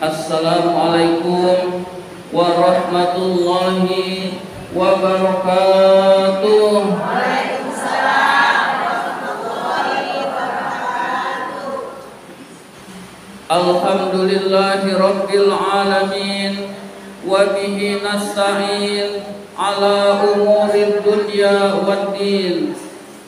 Assalamualaikum warahmatullahi wabarakatuh. Waalaikumsalam warahmatullahi wabarakatuh. Alhamdulillahi rabbil alamin wa bihi nasta'in ala umurid dunya waddin.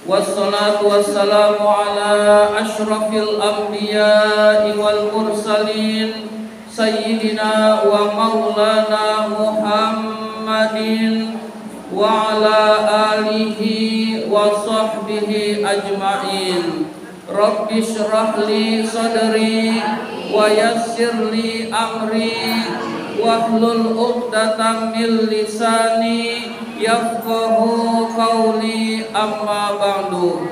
Wassalatu wassalamu ala ashrafil anbiya'i wal mursalin sayyidina wa maulana Muhammadin wa ala alihi wa sahbihi ajma'in. Rabbi shrah li sadri wa yassir li amri wahlul 'uqdatam min lisani yafqahu qawli, amma ba'du.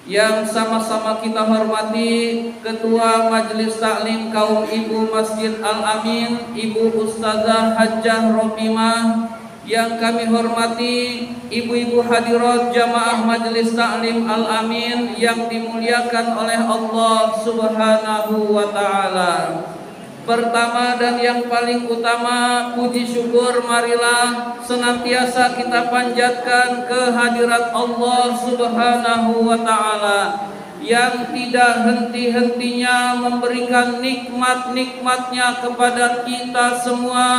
Yang sama-sama kita hormati Ketua Majelis Taklim Kaum Ibu Masjid Al-Amin, Ibu Ustazah Hajjah Ropimah. Yang kami hormati ibu-ibu hadirat jamaah Majelis Taklim Al-Amin yang dimuliakan oleh Allah Subhanahu wa ta'ala. Pertama dan yang paling utama, puji syukur marilah senantiasa kita panjatkan kehadirat Allah Subhanahu wa ta'ala yang tidak henti-hentinya memberikan nikmat-nikmatnya kepada kita semua.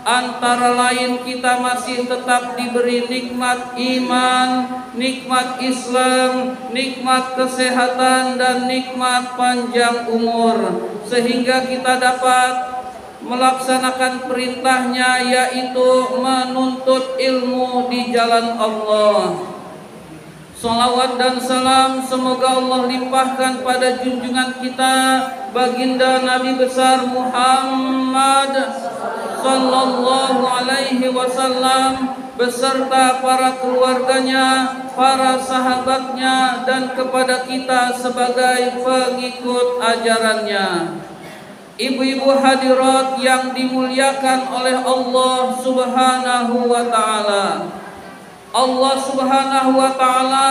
Antara lain kita masih tetap diberi nikmat iman, nikmat Islam, nikmat kesehatan, dan nikmat panjang umur, sehingga kita dapat melaksanakan perintahnya, yaitu menuntut ilmu di jalan Allah. Salawat dan salam semoga Allah limpahkan pada junjungan kita baginda Nabi besar Muhammad sallallahu alaihi wasallam beserta para keluarganya, para sahabatnya, dan kepada kita sebagai pengikut ajarannya. Ibu-ibu hadirat yang dimuliakan oleh Allah Subhanahu wa ta'ala, Allah Subhanahu wa ta'ala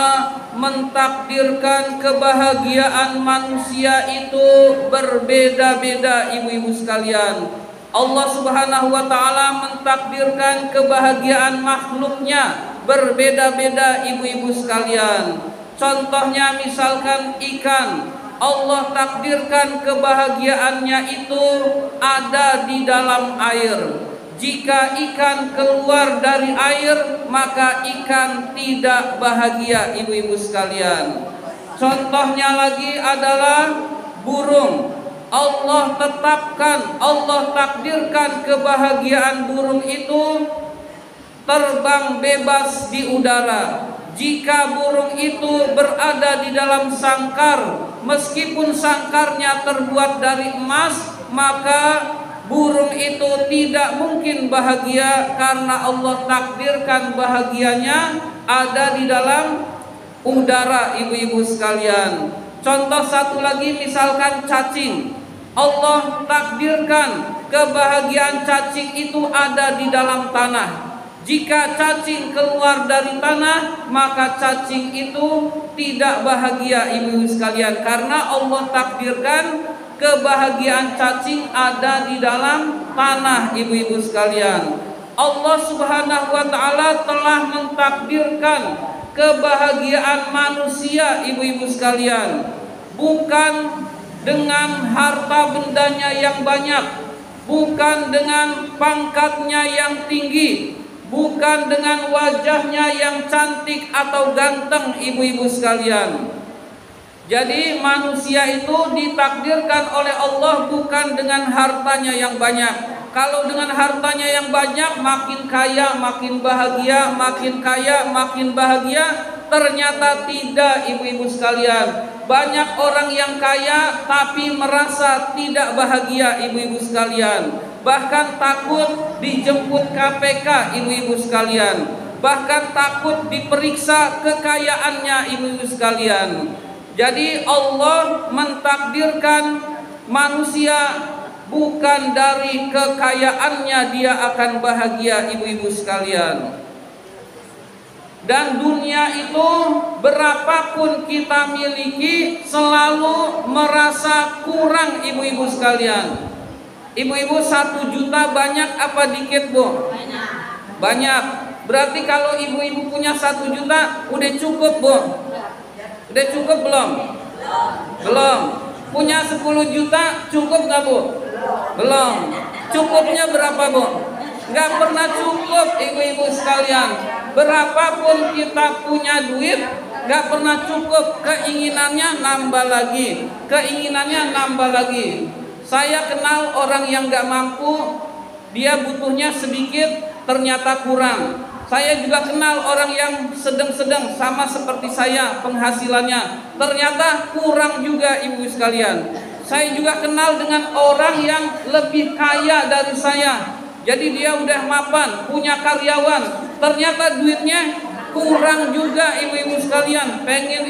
mentakdirkan kebahagiaan manusia itu berbeda-beda, ibu-ibu sekalian. Allah Subhanahu wa ta'ala mentakdirkan kebahagiaan makhluknya berbeda-beda, ibu-ibu sekalian. Contohnya misalkan ikan, Allah takdirkan kebahagiaannya itu ada di dalam air. Jika ikan keluar dari air, maka ikan tidak bahagia, ibu-ibu sekalian. Contohnya lagi adalah burung. Allah tetapkan, Allah takdirkan kebahagiaan burung itu terbang bebas di udara. Jika burung itu berada di dalam sangkar, meskipun sangkarnya terbuat dari emas, maka burung itu tidak mungkin bahagia karena Allah takdirkan bahagianya ada di dalam udara, ibu-ibu sekalian. Contoh satu lagi misalkan cacing. Allah takdirkan kebahagiaan cacing itu ada di dalam tanah. Jika cacing keluar dari tanah, maka cacing itu tidak bahagia, ibu-ibu sekalian, karena Allah takdirkan kebahagiaan cacing ada di dalam tanah, ibu-ibu sekalian. Allah Subhanahu wa ta'ala telah mentakdirkan kebahagiaan manusia, ibu-ibu sekalian, bukan dengan harta bendanya yang banyak, bukan dengan pangkatnya yang tinggi, bukan dengan wajahnya yang cantik atau ganteng, ibu-ibu sekalian. Jadi manusia itu ditakdirkan oleh Allah bukan dengan hartanya yang banyak. Kalau dengan hartanya yang banyak, makin kaya makin bahagia, makin kaya makin bahagia. Ternyata tidak, ibu-ibu sekalian. Banyak orang yang kaya tapi merasa tidak bahagia, ibu-ibu sekalian. Bahkan takut dijemput KPK, ibu-ibu sekalian. Bahkan takut diperiksa kekayaannya, ibu-ibu sekalian. Jadi Allah mentakdirkan manusia bukan dari kekayaannya dia akan bahagia, ibu-ibu sekalian. Dan dunia itu berapapun kita miliki selalu merasa kurang, ibu-ibu sekalian. Ibu-ibu 1 juta banyak apa dikit, Bu? Banyak. Berarti kalau ibu-ibu punya 1 juta udah cukup, Bu? Udah cukup belum? Belum. Punya 10 juta cukup nggak, Bu? Belum. Cukupnya berapa, Bu? Nggak pernah cukup, ibu-ibu sekalian. Berapapun kita punya duit, nggak pernah cukup. Keinginannya nambah lagi. Keinginannya nambah lagi. Saya kenal orang yang nggak mampu, dia butuhnya sedikit, ternyata kurang. Saya juga kenal orang yang sedang-sedang sama seperti saya penghasilannya, ternyata kurang juga, ibu sekalian. Saya juga kenal dengan orang yang lebih kaya dari saya. Jadi dia udah mapan, punya karyawan, ternyata duitnya kurang juga, ibu-ibu sekalian. Pengen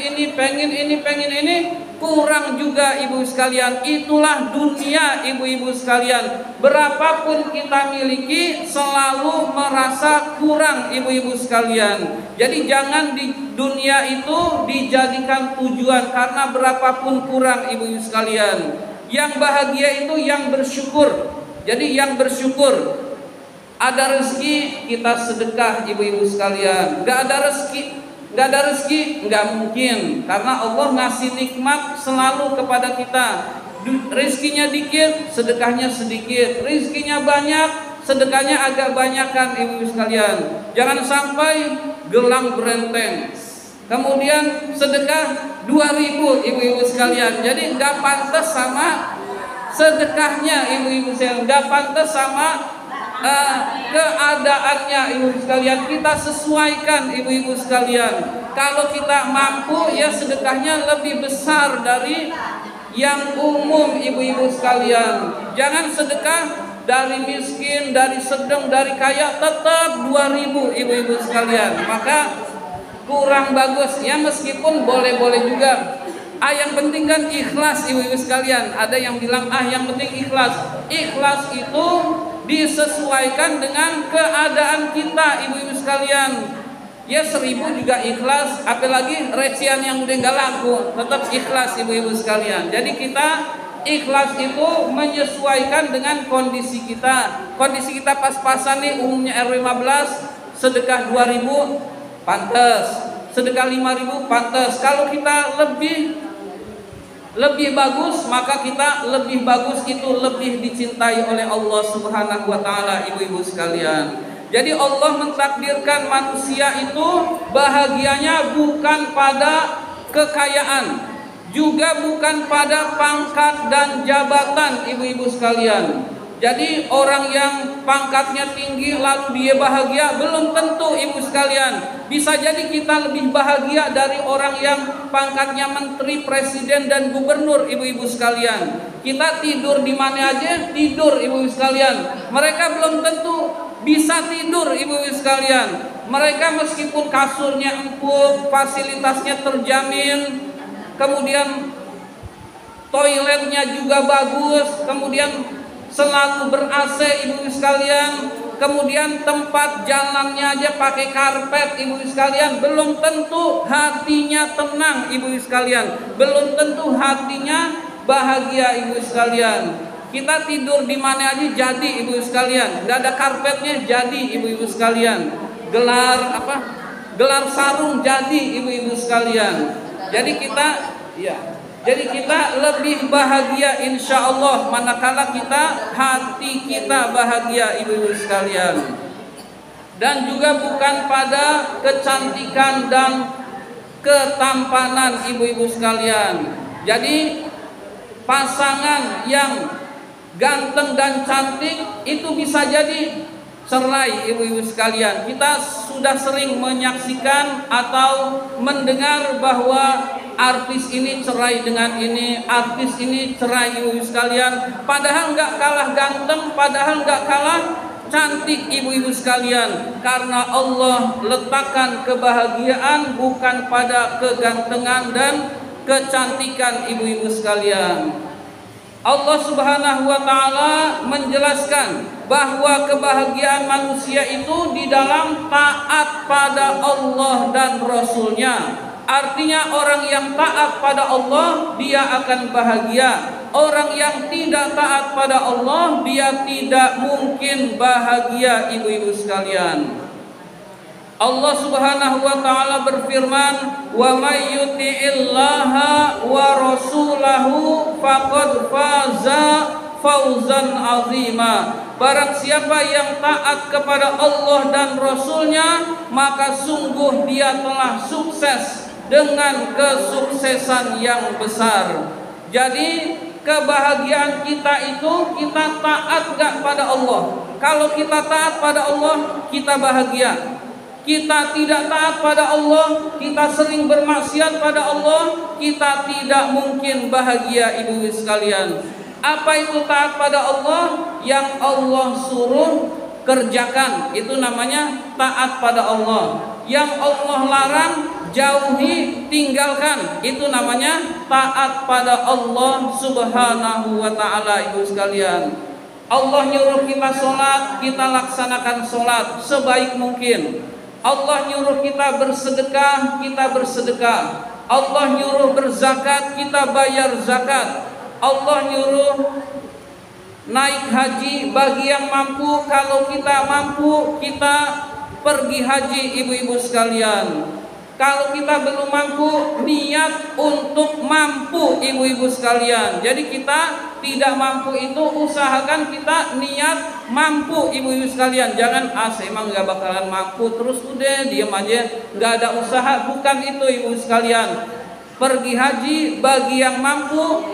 ini, kurang juga, ibu sekalian. Itulah dunia, ibu-ibu sekalian. Berapapun kita miliki selalu merasa kurang, ibu-ibu sekalian. Jadi jangan di dunia itu dijadikan tujuan, karena berapapun kurang, ibu-ibu sekalian. Yang bahagia itu yang bersyukur. Jadi yang bersyukur. Ada rezeki kita sedekah, ibu-ibu sekalian. Gak ada rezeki nggak mungkin, karena Allah ngasih nikmat selalu kepada kita. Rezekinya dikit, sedekahnya sedikit. Rezekinya banyak, sedekahnya agak banyakan, ibu-ibu sekalian. Jangan sampai gelang berenteng, kemudian sedekah 2.000, ibu-ibu sekalian. Jadi nggak pantas sama sedekahnya, ibu-ibu sekalian. Nggak pantas sama keadaannya, ibu sekalian. Kita sesuaikan, ibu-ibu sekalian. Kalau kita mampu, ya sedekahnya lebih besar dari yang umum, ibu-ibu sekalian. Jangan sedekah dari miskin, dari sedang, dari kaya, tetap 2.000, ibu-ibu sekalian. Maka kurang bagus ya, meskipun boleh-boleh juga. Yang penting kan ikhlas, ibu-ibu sekalian. Ada yang bilang yang penting ikhlas. Ikhlas itu disesuaikan dengan keadaan kita, ibu-ibu sekalian. Ya 1.000 juga ikhlas, apalagi recehan yang udah nggak laku, tetap ikhlas, ibu-ibu sekalian. Jadi kita ikhlas itu menyesuaikan dengan kondisi kita. Kondisi kita pas-pasan nih, umumnya RW 15 sedekah 2.000 pantas, sedekah 5.000 pantas. Kalau kita lebih bagus, maka kita lebih bagus itu lebih dicintai oleh Allah Subhanahu wa taala, ibu-ibu sekalian. Jadi Allah mentakdirkan manusia itu bahagianya bukan pada kekayaan, juga bukan pada pangkat dan jabatan, ibu-ibu sekalian. Jadi orang yang pangkatnya tinggi lalu dia bahagia, belum tentu, ibu sekalian. Bisa jadi kita lebih bahagia dari orang yang pangkatnya menteri, presiden, dan gubernur, ibu-ibu sekalian. Kita tidur di mana aja tidur, ibu-ibu sekalian. Mereka belum tentu bisa tidur, ibu-ibu sekalian. Mereka meskipun kasurnya empuk, fasilitasnya terjamin, kemudian toiletnya juga bagus, kemudian selalu ber-AC, ibu sekalian, kemudian tempat jalannya aja pakai karpet, ibu sekalian, belum tentu hatinya tenang, ibu sekalian, belum tentu hatinya bahagia, ibu sekalian. Kita tidur di mana aja jadi, ibu sekalian, nggak ada karpetnya jadi, ibu sekalian, gelar sarung jadi, ibu sekalian. Jadi kita lebih bahagia insya Allah manakala hati kita bahagia, ibu-ibu sekalian. Dan juga bukan pada kecantikan dan ketampanan, ibu-ibu sekalian. Jadi pasangan yang ganteng dan cantik itu bisa jadi cerai, ibu-ibu sekalian. Kita sudah sering menyaksikan atau mendengar bahwa artis ini cerai dengan ini, artis ini cerai, ibu-ibu sekalian. Padahal nggak kalah ganteng, padahal nggak kalah cantik, ibu-ibu sekalian. Karena Allah letakkan kebahagiaan bukan pada kegantengan dan kecantikan, ibu-ibu sekalian. Allah Subhanahu wa taala menjelaskan bahwa kebahagiaan manusia itu di dalam taat pada Allah dan Rasul-Nya. Artinya orang yang taat pada Allah dia akan bahagia. Orang yang tidak taat pada Allah, dia tidak mungkin bahagia, ibu-ibu sekalian. Allah Subhanahu wa taala berfirman, "Wa may yuti'illaha wa rasulahu faqad faza fauzan azima." Barang siapa yang taat kepada Allah dan Rasulnya, maka sungguh dia telah sukses dengan kesuksesan yang besar. Jadi kebahagiaan kita itu kita taat gak pada Allah. Kalau kita taat pada Allah, kita bahagia. Kita tidak taat pada Allah, kita sering bermaksiat pada Allah, kita tidak mungkin bahagia, ibu sekalian. Apa itu taat pada Allah? Yang Allah suruh kerjakan, itu namanya taat pada Allah. Yang Allah larang, jauhi, tinggalkan, itu namanya taat pada Allah Subhanahu wa taala, ibu sekalian. Allah nyuruh kita sholat, kita laksanakan sholat sebaik mungkin. Allah nyuruh kita bersedekah, kita bersedekah. Allah nyuruh berzakat, kita bayar zakat. Allah nyuruh naik haji bagi yang mampu. Kalau kita mampu, kita pergi haji, ibu-ibu sekalian. Kalau kita belum mampu, niat untuk mampu, ibu-ibu sekalian. Jadi kita tidak mampu itu, usahakan kita niat mampu, ibu-ibu sekalian. Jangan saya emang gak bakalan mampu, terus udah diam aja, gak ada usaha. Bukan itu, ibu sekalian. Pergi haji bagi yang mampu.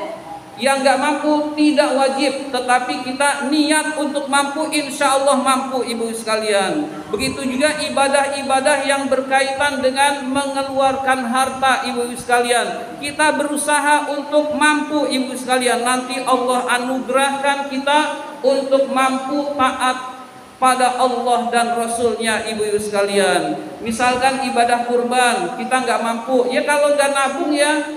Yang gak mampu tidak wajib, tetapi kita niat untuk mampu, insya Allah mampu, ibu sekalian. Begitu juga ibadah-ibadah yang berkaitan dengan mengeluarkan harta, ibu sekalian. Kita berusaha untuk mampu, ibu sekalian. Nanti Allah anugerahkan kita untuk mampu taat pada Allah dan Rasulnya, ibu-ibu sekalian. Misalkan ibadah kurban, kita gak mampu, ya kalau gak nabung ya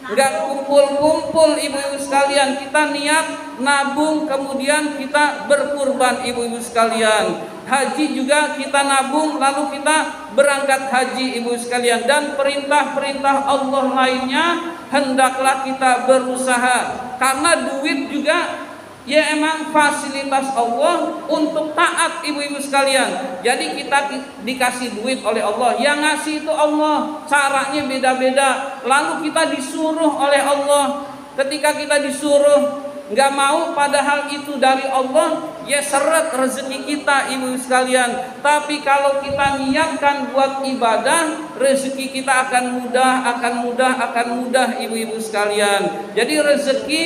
nggak kumpul-kumpul, ibu-ibu sekalian. Kita niat nabung, kemudian kita berkurban, ibu-ibu sekalian. Haji juga kita nabung, lalu kita berangkat haji, ibu sekalian. Dan perintah-perintah Allah lainnya hendaklah kita berusaha, karena duit juga ya emang fasilitas Allah untuk taat, ibu-ibu sekalian. Jadi kita dikasih duit oleh Allah, yang ngasih itu Allah, caranya beda-beda. Lalu kita disuruh oleh Allah. Ketika kita disuruh nggak mau, padahal itu dari Allah, ya seret rezeki kita, ibu sekalian. Tapi kalau kita niatkan buat ibadah, rezeki kita akan mudah, ibu-ibu sekalian. Jadi rezeki,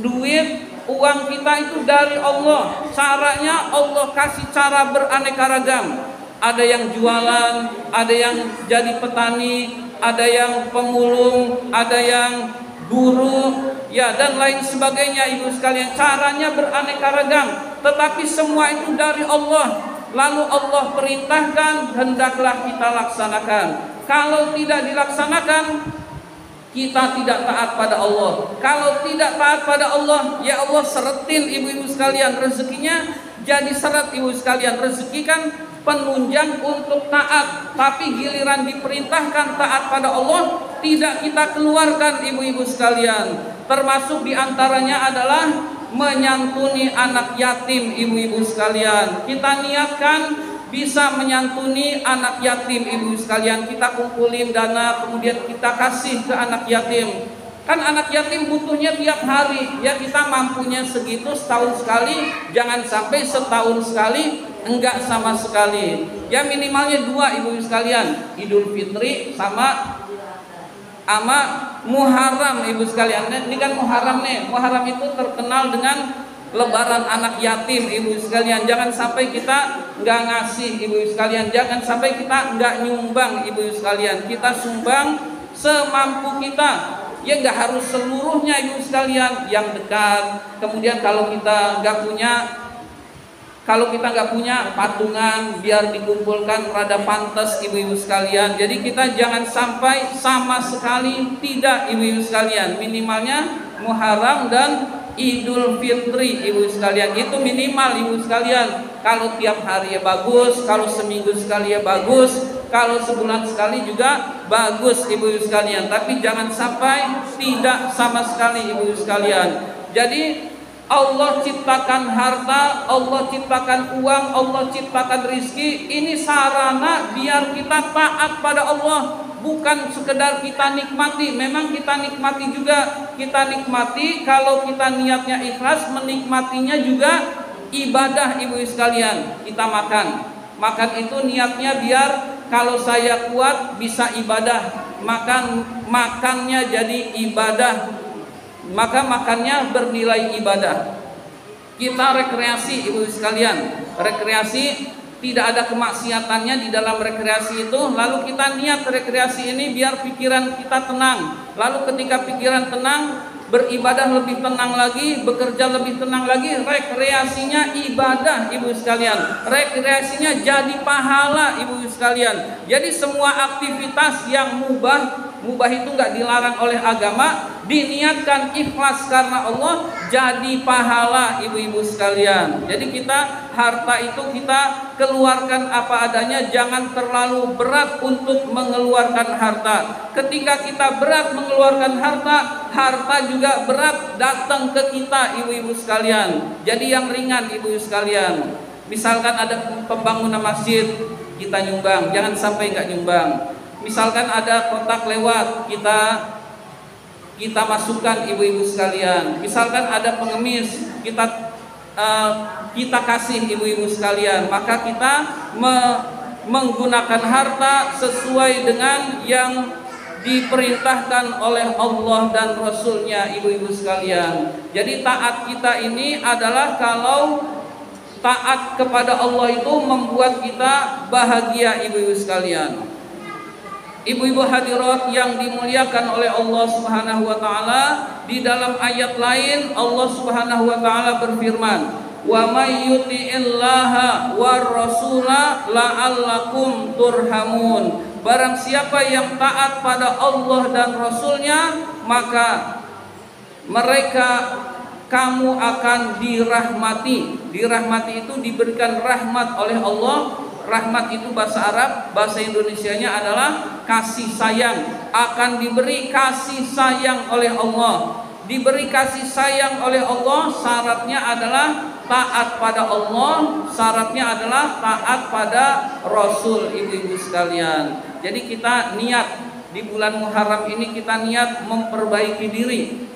duit, uang kita itu dari Allah. Caranya Allah kasih cara beraneka ragam. Ada yang jualan, ada yang jadi petani, ada yang pemulung, ada yang guru, ya dan lain sebagainya, ibu sekalian. Caranya beraneka ragam, tetapi semua itu dari Allah. Lalu Allah perintahkan, hendaklah kita laksanakan. Kalau tidak dilaksanakan, kita tidak taat pada Allah. Kalau tidak taat pada Allah, ya Allah seretin, ibu-ibu sekalian, rezekinya jadi seret, ibu sekalian. Rezeki kan penunjang untuk taat, tapi giliran diperintahkan taat pada Allah, tidak kita keluarkan, ibu-ibu sekalian. Termasuk diantaranya adalah menyantuni anak yatim, ibu-ibu sekalian. Kita niatkan bisa menyantuni anak yatim, ibu sekalian. Kita kumpulin dana, kemudian kita kasih ke anak yatim. Kan anak yatim butuhnya tiap hari, ya kita mampunya segitu setahun sekali. Jangan sampai setahun sekali enggak sama sekali. Ya minimalnya 2, ibu sekalian, Idul Fitri sama Muharram, ibu sekalian. Ini kan Muharram nih. Muharram itu terkenal dengan Lebaran anak yatim, ibu sekalian. Jangan sampai kita nggak ngasih, ibu sekalian. Jangan sampai kita nggak nyumbang, ibu sekalian. Kita sumbang semampu kita. Ya nggak harus seluruhnya, ibu sekalian. Yang dekat. Kemudian kalau kita nggak punya patungan, biar dikumpulkan rada pantas, ibu-ibu sekalian. Jadi kita jangan sampai sama sekali tidak, ibu-ibu sekalian. Minimalnya Muharram dan Idul Fitri, ibu sekalian, itu minimal, ibu sekalian. Kalau tiap hari ya bagus, kalau seminggu sekali ya bagus, kalau sebulan sekali juga bagus ibu-ibu sekalian. Tapi jangan sampai tidak sama sekali ibu-ibu sekalian. Jadi Allah ciptakan harta, Allah ciptakan uang, Allah ciptakan rizki. Ini sarana biar kita taat pada Allah, bukan sekedar kita nikmati. Memang kita nikmati juga, kita nikmati kalau kita niatnya ikhlas, menikmatinya juga ibadah ibu sekalian. Kita makan itu niatnya biar kalau saya kuat bisa ibadah, makannya jadi ibadah, maka makannya bernilai ibadah. Kita rekreasi ibu sekalian, rekreasi tidak ada kemaksiatannya di dalam rekreasi itu. Lalu kita niat rekreasi ini biar pikiran kita tenang. Lalu ketika pikiran tenang, beribadah lebih tenang lagi, bekerja lebih tenang lagi. Rekreasinya ibadah ibu sekalian, rekreasinya jadi pahala ibu sekalian. Jadi semua aktivitas yang mubah itu nggak dilarang oleh agama, diniatkan ikhlas karena Allah, jadi pahala ibu-ibu sekalian. Jadi kita harta itu kita keluarkan apa adanya, jangan terlalu berat untuk mengeluarkan harta. Ketika kita berat mengeluarkan harta, harta juga berat datang ke kita ibu-ibu sekalian. Jadi yang ringan ibu-ibu sekalian. Misalkan ada pembangunan masjid, kita nyumbang, jangan sampai nggak nyumbang. Misalkan ada kotak lewat, kita masukkan ibu-ibu sekalian. Misalkan ada pengemis, kita kasih ibu-ibu sekalian. Maka kita menggunakan harta sesuai dengan yang diperintahkan oleh Allah dan Rasulnya ibu-ibu sekalian. Jadi taat kita ini adalah kalau taat kepada Allah itu membuat kita bahagia ibu-ibu sekalian. Ibu-ibu hadirat yang dimuliakan oleh Allah Subhanahu wa taala, di dalam ayat lain Allah Subhanahu wa taala berfirman, "Wa may yuti'illaha war rasula la'allakum turhamun." Barang siapa yang taat pada Allah dan Rasulnya, maka kamu akan dirahmati. Dirahmati itu diberikan rahmat oleh Allah. Rahmat itu bahasa Arab, bahasa Indonesianya adalah kasih sayang. Akan diberi kasih sayang oleh Allah. Diberi kasih sayang oleh Allah, syaratnya adalah taat pada Allah, syaratnya adalah taat pada Rasul ibu-ibu sekalian. Jadi kita niat di bulan Muharram ini, kita niat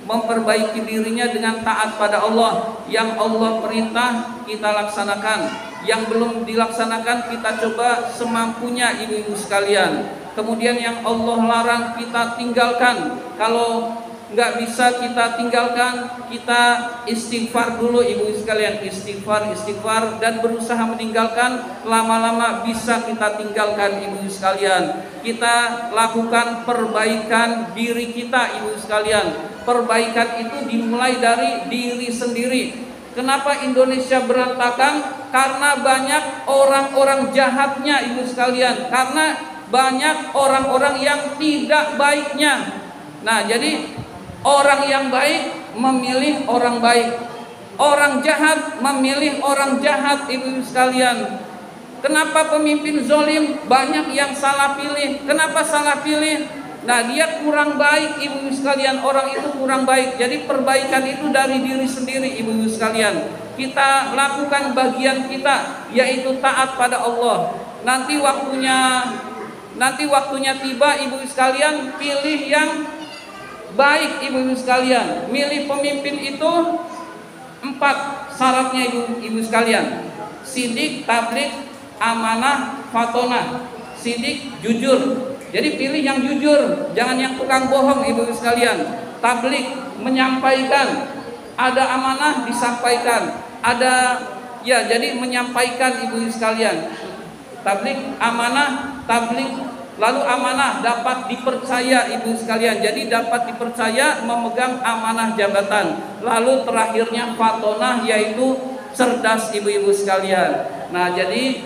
memperbaiki dirinya dengan taat pada Allah. Yang Allah perintah kita laksanakan, yang belum dilaksanakan kita coba semampunya ibu-ibu sekalian. Kemudian yang Allah larang kita tinggalkan. Kalau nggak bisa kita tinggalkan, kita istighfar dulu ibu sekalian, istighfar dan berusaha meninggalkan. Lama-lama bisa kita tinggalkan ibu sekalian. Kita lakukan perbaikan diri kita ibu sekalian. Perbaikan itu dimulai dari diri sendiri. Kenapa Indonesia berantakan? Karena banyak orang-orang jahatnya ibu sekalian, karena banyak orang-orang yang tidak baiknya. Nah, jadi orang yang baik memilih orang baik, orang jahat memilih orang jahat ibu sekalian. Kenapa pemimpin zolim? Banyak yang salah pilih. Kenapa salah pilih? Nah, dia kurang baik ibu sekalian, orang itu kurang baik. Jadi perbaikan itu dari diri sendiri ibu sekalian. Kita lakukan bagian kita, yaitu taat pada Allah. Nanti waktunya tiba ibu sekalian, pilih yang baik ibu sekalian. Milih pemimpin itu 4 syaratnya ibu sekalian: sidik, tablik, amanah, fatonah. Sidik, jujur. Jadi pilih yang jujur, jangan yang tukang bohong ibu sekalian. Tablik, menyampaikan. Ada amanah, disampaikan. Jadi menyampaikan ibu sekalian. Tablik, amanah, tablik. Lalu amanah dapat dipercaya ibu sekalian. Jadi dapat dipercaya memegang amanah jabatan. Lalu terakhirnya fatonah, yaitu cerdas ibu-ibu sekalian. Nah, jadi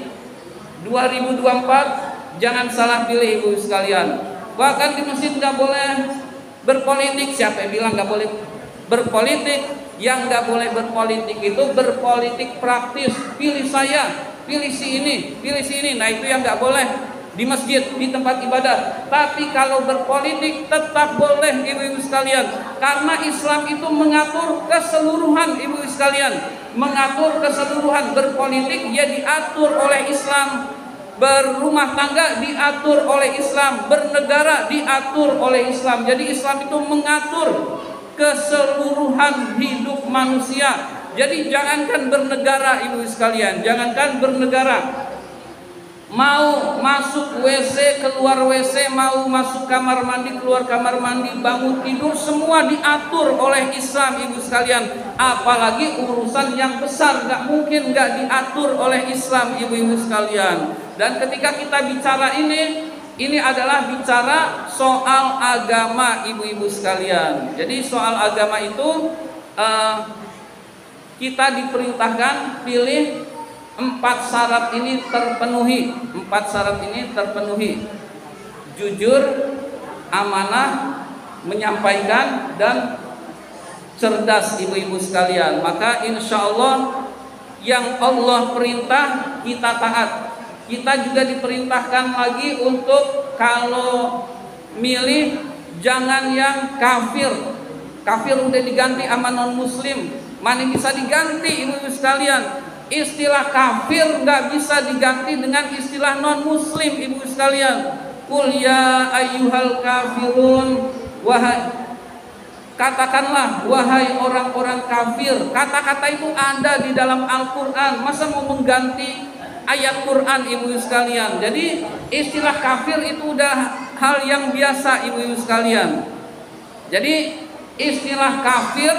2024 jangan salah pilih ibu sekalian. Bahkan di masjid nggak boleh berpolitik. Siapa yang bilang nggak boleh berpolitik? Yang nggak boleh berpolitik itu berpolitik praktis. Pilih saya, pilih si ini, pilih si ini. Nah itu yang nggak boleh di masjid, di tempat ibadah. Tapi kalau berpolitik tetap boleh ibu-ibu sekalian. Karena Islam itu mengatur keseluruhan ibu-ibu sekalian. Mengatur keseluruhan, berpolitik ya diatur oleh Islam. Berumah tangga diatur oleh Islam, bernegara diatur oleh Islam. Jadi Islam itu mengatur keseluruhan hidup manusia. Jadi jangankan bernegara ibu sekalian, jangankan bernegara, mau masuk WC, keluar WC, mau masuk kamar mandi, keluar kamar mandi, bangun tidur, semua diatur oleh Islam ibu sekalian. Apalagi urusan yang besar, nggak mungkin nggak diatur oleh Islam ibu-ibu sekalian. Dan ketika kita bicara ini adalah bicara soal agama ibu-ibu sekalian. Jadi soal agama itu kita diperintahkan pilih 4 syarat ini terpenuhi. 4 syarat ini terpenuhi. Jujur, amanah, menyampaikan, dan cerdas ibu-ibu sekalian. Maka insya Allah yang Allah perintah kita taat. Kita juga diperintahkan lagi untuk kalau milih jangan yang kafir. Kafir udah diganti sama non muslim. Mana bisa diganti ibu-ibu sekalian? Istilah kafir nggak bisa diganti dengan istilah non muslim ibu sekalian. Qul ya ayyuhal kafirun, katakanlah wahai orang-orang kafir. Kata-kata itu ada di dalam Al-Quran. Masa mau mengganti ayat Quran ibu sekalian? Jadi istilah kafir itu udah hal yang biasa ibu sekalian. Jadi istilah kafir,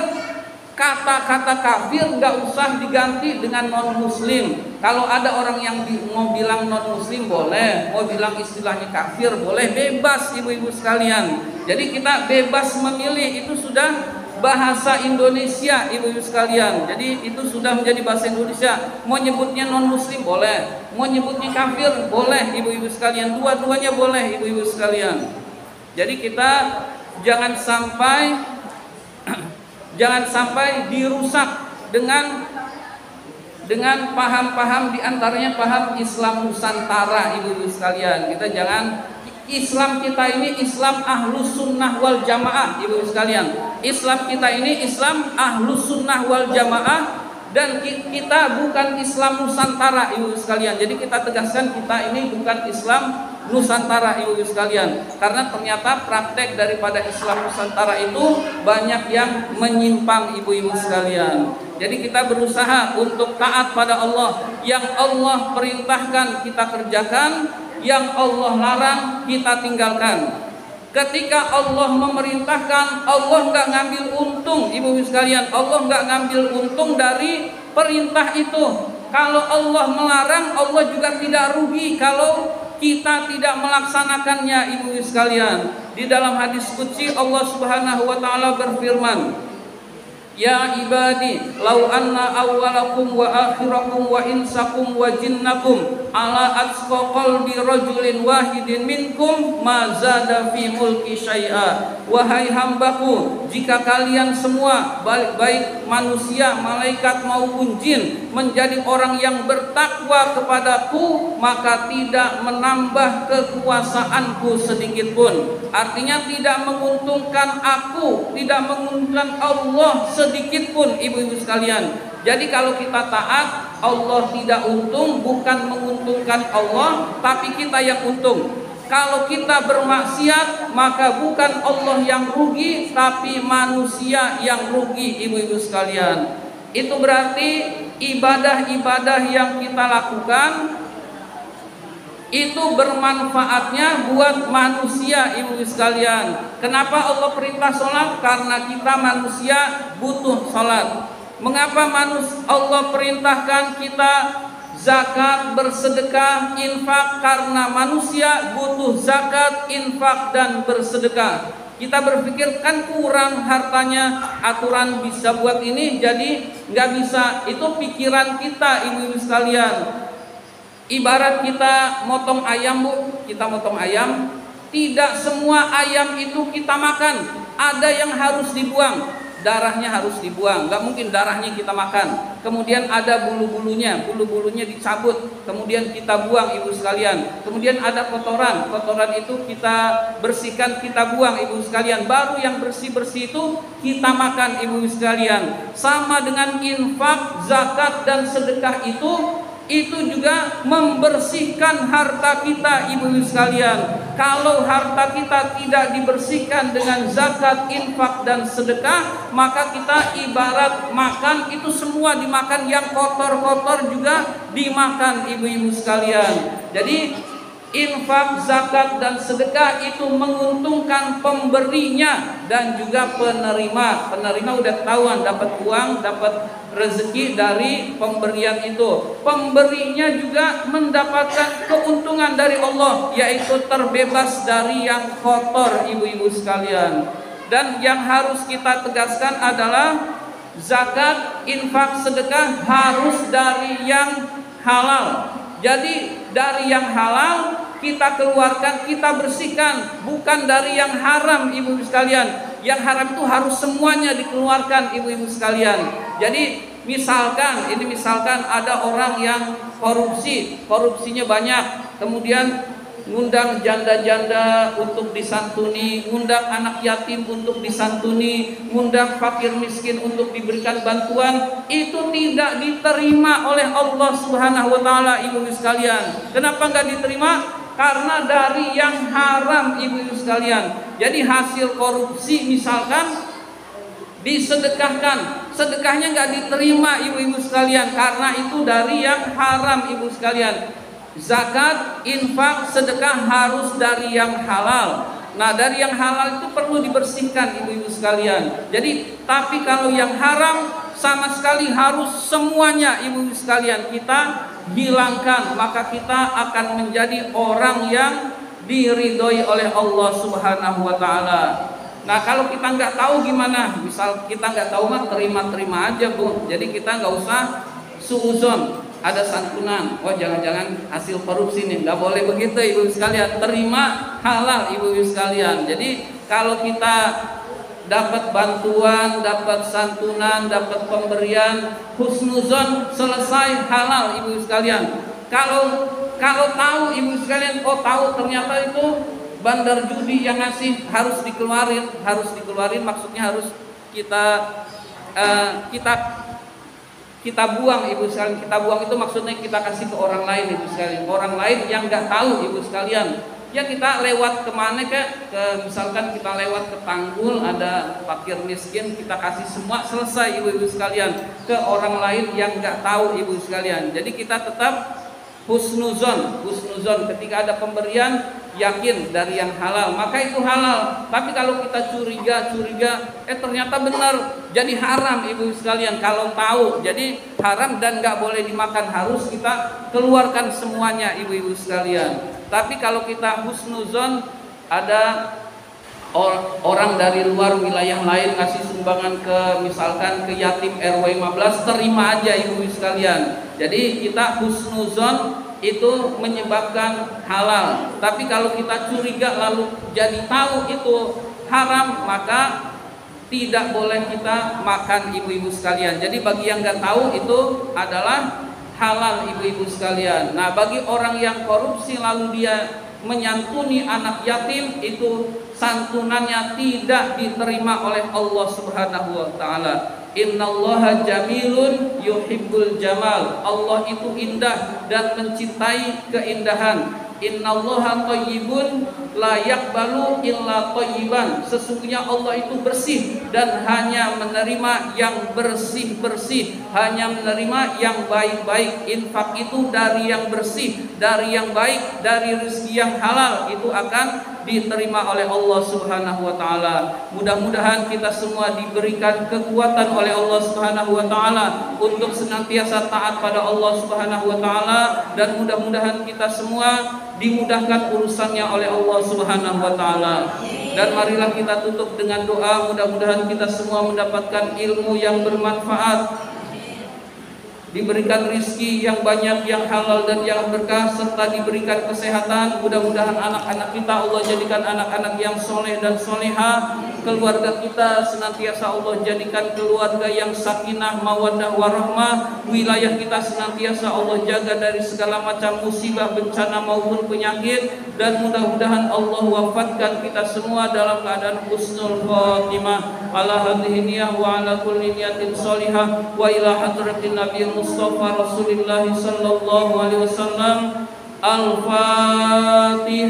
kata-kata kafir nggak usah diganti dengan non muslim. Kalau ada orang yang mau bilang non muslim boleh, mau bilang istilahnya kafir boleh, bebas ibu-ibu sekalian. Jadi kita bebas memilih, itu sudah bahasa Indonesia ibu-ibu sekalian. Jadi itu sudah menjadi bahasa Indonesia. Mau nyebutnya non muslim boleh, mau nyebutnya kafir boleh ibu-ibu sekalian. Dua-duanya boleh ibu-ibu sekalian. Jadi kita jangan sampai dirusak dengan paham-paham, diantaranya paham Islam Nusantara ibu-ibu sekalian. Kita jangan, Islam kita ini Islam Ahlus Sunnah wal Jamaah ibu-ibu sekalian. Islam kita ini Islam Ahlus Sunnah wal Jamaah, dan kita bukan Islam Nusantara ibu-ibu sekalian. Jadi kita tegaskan kita ini bukan Islam Nusantara ibu-ibu sekalian, karena ternyata praktek daripada Islam Nusantara itu banyak yang menyimpang ibu-ibu sekalian. Jadi kita berusaha untuk taat pada Allah. Yang Allah perintahkan kita kerjakan, yang Allah larang kita tinggalkan. Ketika Allah memerintahkan, Allah nggak ngambil untung ibu-ibu sekalian. Allah nggak ngambil untung dari perintah itu. Kalau Allah melarang, Allah juga tidak rugi kalau kita tidak melaksanakannya ibu-ibu sekalian. Di dalam hadis qudsi Allah Subhanahu wa taala berfirman, ya ibadi law anna awwalakum wa akhirakum wa insakum wa jinnakum ala atqa qalbi rajulin wahidin minkum ma zada fi mulki syai'a. Wahai hambaku, jika kalian semua baik manusia, malaikat maupun jin menjadi orang yang bertakwa kepadaku, maka tidak menambah kekuasaanku sedikit pun. Artinya tidak menguntungkan aku, tidak menguntungkan Allah sedikit pun ibu-ibu sekalian. Jadi kalau kita taat, Allah tidak untung, bukan menguntungkan Allah, tapi kita yang untung. Kalau kita bermaksiat, maka bukan Allah yang rugi, tapi manusia yang rugi ibu-ibu sekalian. Itu berarti ibadah-ibadah yang kita lakukan itu bermanfaatnya buat manusia ibu-ibu sekalian. Kenapa Allah perintah sholat? Karena kita manusia butuh sholat. Mengapa Allah perintahkan kita zakat, bersedekah, infak? Karena manusia butuh zakat, infak, dan bersedekah. Kita berpikir kan kurang hartanya, aturan bisa buat ini, jadi nggak bisa. Itu pikiran kita ibu-ibu sekalian. Ibarat kita motong ayam bu, kita motong ayam, tidak semua ayam itu kita makan. Ada yang harus dibuang. darahnya harus dibuang, nggak mungkin darahnya kita makan. Kemudian ada bulu-bulunya dicabut, kemudian kita buang ibu sekalian. Kemudian ada kotoran itu kita bersihkan, kita buang ibu sekalian. Baru yang bersih-bersih itu kita makan ibu sekalian. Sama dengan infak, zakat dan sedekah itu juga membersihkan harta kita ibu sekalian. Kalau harta kita tidak dibersihkan dengan zakat, infak dan sedekah, maka kita ibarat makan itu semua dimakan, yang kotor-kotor juga dimakan ibu-ibu sekalian. Jadi infak, zakat dan sedekah itu menguntungkan pemberinya dan juga penerima. Penerima udah ketahuan dapat uang, dapat rezeki dari pemberian itu. Pemberinya juga mendapatkan keuntungan dari Allah, yaitu terbebas dari yang kotor ibu-ibu sekalian. Dan yang harus kita tegaskan adalah zakat, infak, sedekah harus dari yang halal. Jadi dari yang halal kita keluarkan, kita bersihkan, bukan dari yang haram ibu-ibu sekalian. Yang haram itu harus semuanya dikeluarkan ibu-ibu sekalian. Jadi misalkan ada orang yang korupsinya banyak, kemudian ngundang janda-janda untuk disantuni, ngundang anak yatim untuk disantuni, ngundang fakir miskin untuk diberikan bantuan, itu tidak diterima oleh Allah Subhanahu wa taala ibu-ibu sekalian. Kenapa enggak diterima? Karena dari yang haram ibu-ibu sekalian. Jadi hasil korupsi misalkan disedekahkan, sedekahnya enggak diterima ibu-ibu sekalian karena itu dari yang haram ibu sekalian. Zakat, infak, sedekah harus dari yang halal. Nah, dari yang halal itu perlu dibersihkan ibu-ibu sekalian. Jadi, tapi kalau yang haram sama sekali harus semuanya ibu-ibu sekalian kita hilangkan, maka kita akan menjadi orang yang diridhoi oleh Allah Subhanahu wa taala. Nah, kalau kita nggak tahu gimana? Misal kita nggak tahu mah terima-terima aja, Bu. Jadi kita nggak usah suuzon. Ada santunan, oh jangan-jangan hasil korupsi nih, nggak boleh begitu ibu sekalian. Terima halal ibu sekalian. Jadi kalau kita dapat bantuan, dapat santunan, dapat pemberian, husnuzon, selesai, halal ibu sekalian. Kalau tahu ibu sekalian, oh tahu ternyata itu bandar judi yang ngasih, harus dikeluarin, maksudnya harus kita buang ibu sekalian. Kita buang itu maksudnya kita kasih ke orang lain ibu sekalian. Orang lain yang nggak tahu ibu sekalian. Ya kita lewat kemana misalkan kita lewat ke Tanggul, ada fakir miskin, kita kasih semua, selesai ibu sekalian. Ke orang lain yang nggak tahu ibu sekalian. Jadi kita tetap husnuzon ketika ada pemberian, yakin dari yang halal, maka itu halal. Tapi kalau kita curiga, ternyata benar, jadi haram ibu sekalian. Kalau tahu jadi haram dan nggak boleh dimakan, harus kita keluarkan semuanya ibu sekalian. Tapi kalau kita husnuzon, ada orang dari luar wilayah lain ngasih sumbangan misalkan ke yatim RW 15, terima aja ibu sekalian. Jadi kita husnuzon itu menyebabkan halal. Tapi kalau kita curiga lalu jadi tahu itu haram, maka tidak boleh kita makan ibu-ibu sekalian. Jadi bagi yang nggak tahu itu adalah halal ibu-ibu sekalian. Nah, bagi orang yang korupsi lalu dia menyantuni anak yatim, itu santunannya tidak diterima oleh Allah Subhanahu wa taala. Innallaha jamilun yuhibbul jamal. Allah itu indah dan mencintai keindahan. Innallaha thayyibun la yaqbalu illa thayyiban. Sesungguhnya Allah itu bersih dan hanya menerima yang bersih-bersih, hanya menerima yang baik-baik. Infak itu dari yang bersih, dari yang baik, dari rezeki yang halal, itu akan diterima oleh Allah Subhanahu wa taala. Mudah-mudahan kita semua diberikan kekuatan oleh Allah Subhanahu wa taala untuk senantiasa taat pada Allah Subhanahu wa taala, dan mudah-mudahan kita semua dimudahkan urusannya oleh Allah Subhanahu wa taala. Dan marilah kita tutup dengan doa, mudah-mudahan kita semua mendapatkan ilmu yang bermanfaat, diberikan rizki yang banyak, yang halal dan yang berkah, serta diberikan kesehatan. Mudah-mudahan anak-anak kita Allah jadikan anak-anak yang soleh dan solehah, keluarga kita senantiasa Allah jadikan keluarga yang sakinah, mawaddah, warahmah. Wilayah kita senantiasa Allah jaga dari segala macam musibah, bencana maupun penyakit, dan mudah-mudahan Allah wafatkan kita semua dalam keadaan husnul khatimah. Ala hadhihi niyah wa ala kulli niyatin shalihah wa ila hadratin Nabi Mustafa Rasulillah sallallahu alaihi wasallam. Al-Fatihah.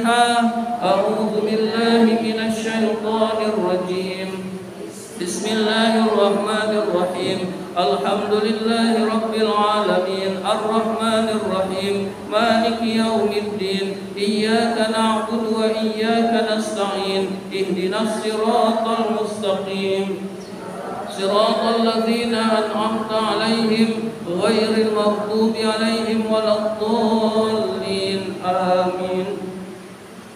A'udzu billahi minasy syaithanir rajim. Bismillahirrahmanirrahim. Alhamdulillahi rabbil alamin. Arrahmanir rahim. Maliki yaumiddin. Iyyaka na'budu wa iyyaka nasta'in. Ihdinas siratal mustaqim. صراط الذين أنعمت عليهم غير المغضوب عليهم ولا الضالين آمين.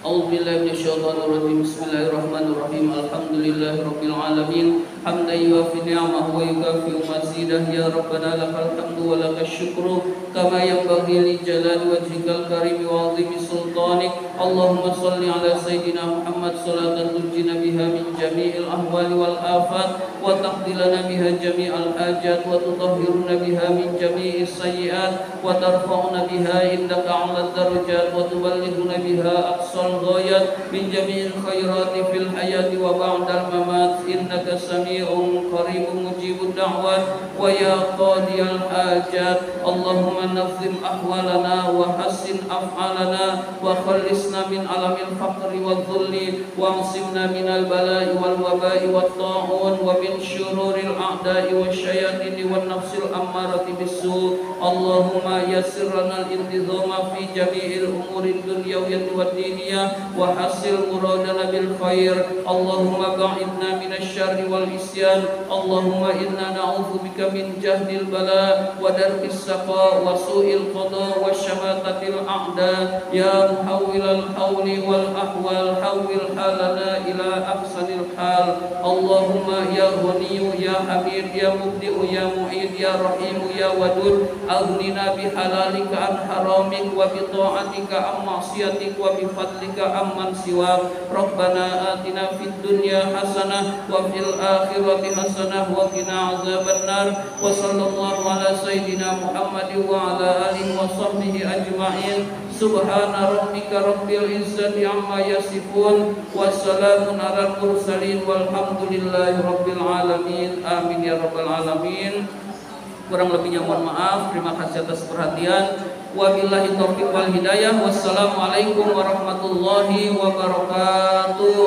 أعوذ بالله من الشيطان الرجيم. بسم الله الرحمن الرحيم. الحمد لله رب العالمين حمدا يوافي نعمه ويكافئ مزيده. يا ربنا لك الحمد ولك الشكر كما ينبغي لجلال وجهك الكريم وعظيم سلطانك. اللهم صل على سيدنا محمد صلاة تنجينا بها من جميع الأهوال والآفات وتقضي لنا بها جميع الحاجات وتطهرنا بها من جميع السيئات وترفعنا بها عندك أعلى الدرجات وتبلغنا بها أقصى الغايات من جميع الخيرات في الحياة وبعد الممات. إنك سميع قريب مجيب الدعوات ويا قاضي الحاجات. اللهم نظم أحوالنا وحسن أفعالنا وخلصنا من ألم الفقر والذل واعصمنا من البلاء والوباء والطاعون ومن شرور الأعداء والشياطين والنفس الأمارة بالسوء. اللهم يسر لنا الانتظام في جميع الأمور الدنيوية والدينية وحصل مرادنا بالخير. اللهم بعدنا من الشر والعصيان. اللهم إنا نعوذ بك من جهد البلاء ودرك السقاء وسوء القضاء وشماتة الأعداء. يا محول الحول والأحوال حول حالنا إلى أحسن الحال. اللهم يا غني يا حميد يا مبدئ يا معيد يا رحيم يا ودود أغننا بحلالك عن حرامك وبطاعتك عن معصيتك وبفضلك عمن سواك. ربنا آتنا في الدنيا حسنة وفي الآخرة حسنة وقنا عذاب النار. وصلى الله على سيدنا محمد وعلى آله وصحبه أجمعين. سبحان ربك رب العزة عما يصفون والسلام على المرسلين والحمد لله رب العالمين. Amin ya rabbal alamin. Kurang lebihnya mohon maaf. Terima kasih atas perhatian. Wabillahi taufiq wal hidayah. Wassalamualaikum warahmatullahi wabarakatuh.